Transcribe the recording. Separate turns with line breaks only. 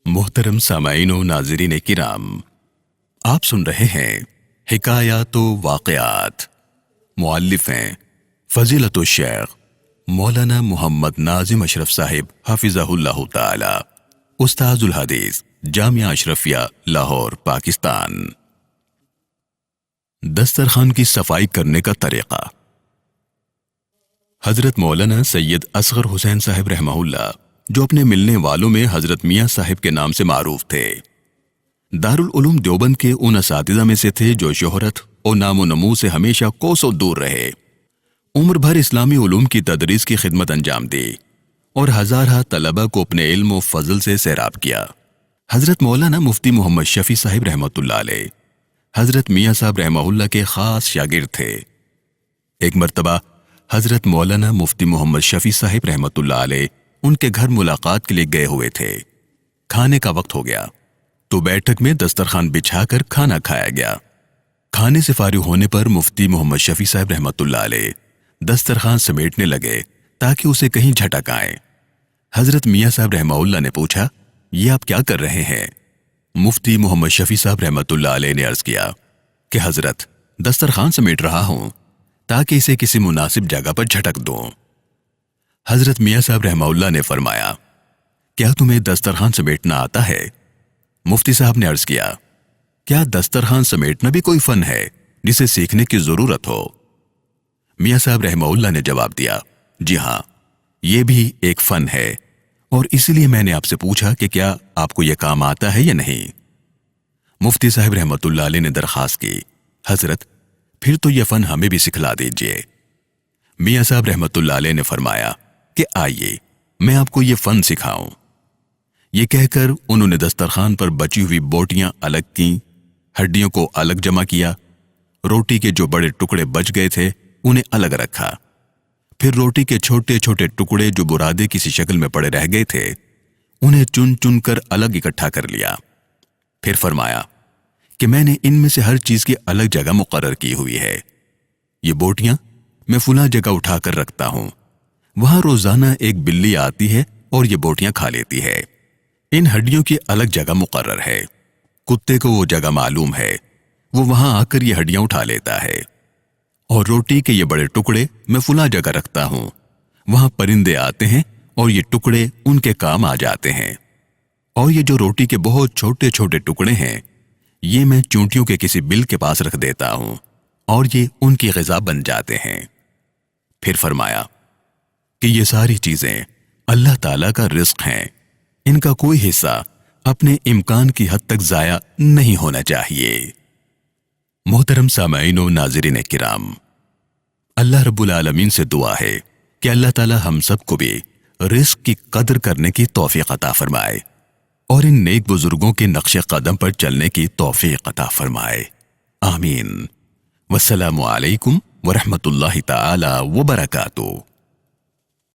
मोहतरम सामाईन व नाज़रीन किराम, आप सुन रहे हैं हिकायात व वाक़यात। मुअल्लिफ़ हैं फ़ज़ीलतुल शेख मौलाना मोहम्मद नाज़िम अशरफ साहिब हफ़िज़हुल्लाह ताला, उस्ताज़ुल हदीस जामिया अशरफिया लाहौर पाकिस्तान। दस्तरखान की सफाई करने का तरीक़ा। हज़रत मौलाना सैयद असग़र हुसैन साहिब रहमहुल्लाह, जो अपने मिलने वालों में हज़रत मियाँ साहिब के नाम से मारूफ थे, दारुल उलूम देवबंद के उन असातिज़ा में से थे जो शोहरत और नामो नमू से हमेशा कोसों दूर रहे। उम्र भर इस्लामी उलूम की तदरीस की खिदमत अंजाम दी और हज़ार तलबा को अपने इल्म व फजल से सैराब किया। हज़रत मौलाना मुफ्ती मोहम्मद शफी साहिब रहमतुल्लाह अलैह हज़रत मियाँ साहब रहमहुल्लाह के ख़ास शागिर्द थे। एक मर्तबा हज़रत मौलाना मुफ्ती मोहम्मद शफी साहिब रहमतुल्लाह अलैह उनके घर मुलाकात के लिए गए हुए थे। खाने का वक्त हो गया तो बैठक में दस्तरखान बिछाकर खाना खाया गया। खाने से फारिग होने पर मुफ्ती मोहम्मद शफी साहिब रहमतुल्लाह अलैह दस्तरखान समेटने लगे ताकि उसे कहीं झटक आए। हज़रत मियाँ साहब रहमहुल्लाह ने पूछा, ये आप क्या कर रहे हैं? मुफ्ती मोहम्मद शफी साहब रहमतुल्लाह अलैह ने अर्ज किया कि हज़रत, दस्तरखान समेट रहा हूं ताकि इसे किसी मुनासिब जगह पर झटक दूं। हज़रत मियाँ साहब रहमहुल्लाह ने फरमाया, क्या तुम्हें दस्तरखान समेटना आता है? मुफ्ती साहब ने अर्ज किया, क्या दस्तरखान समेटना भी कोई फन है जिसे सीखने की जरूरत हो? मियाँ साहब रहमहुल्लाह ने जवाब दिया, जी हाँ, ये भी एक फन है और इसलिए मैंने आपसे पूछा कि क्या आपको यह काम आता है या नहीं। मुफ्ती साहब रहमतुल्लाह अलैह ने दरखास्त की, हजरत, फिर तो यह फन हमें भी सिखला दीजिए। मियाँ साहब रहमतुल्लाह अलैह ने फरमाया कि आइए मैं आपको ये फन सिखाऊं। ये कहकर उन्होंने दस्तरखान पर बची हुई बोटियां अलग की, हड्डियों को अलग जमा किया, रोटी के जो बड़े टुकड़े बच गए थे उन्हें अलग रखा, फिर रोटी के छोटे छोटे टुकड़े जो बुरादे किसी शक्ल में पड़े रह गए थे उन्हें चुन चुन कर अलग इकट्ठा कर लिया। फिर फरमाया कि मैंने इनमें से हर चीज की अलग जगह मुकर्रर की हुई है। ये बोटियां मैं फुला जगह उठाकर रखता हूं, वहां रोजाना एक बिल्ली आती है और ये बोटियां खा लेती है। इन हड्डियों की अलग जगह मुकर्रर है, कुत्ते को वो जगह मालूम है, वो वहां आकर ये हड्डियां उठा लेता है। और रोटी के ये बड़े टुकड़े मैं फुला जगह रखता हूं, वहां परिंदे आते हैं और ये टुकड़े उनके काम आ जाते हैं। और ये जो रोटी के बहुत छोटे छोटे टुकड़े हैं ये मैं चूंटियों के किसी बिल के पास रख देता हूं और ये उनकी ग़िज़ा बन जाते हैं। फिर फरमाया कि ये सारी चीजें अल्लाह ताला का रिज़्क़ हैं, इनका कोई हिस्सा अपने इम्कान की हद तक ज़ाया नहीं होना चाहिए। मोहतरम सामाईन व नाज़रीन किराम, अल्लाह रब्बुल आलमीन से दुआ है कि अल्लाह ताला हम सबको भी रिज़्क़ की कदर करने की तौफ़ीक़ अता फरमाए और इन नेक बुजुर्गों के नक्शे कदम पर चलने की तौफ़ीक़ अता फरमाए। आमीन। वस्सलामु अलैकुम व रहमतुल्लाहि ताला व बरकातुहू।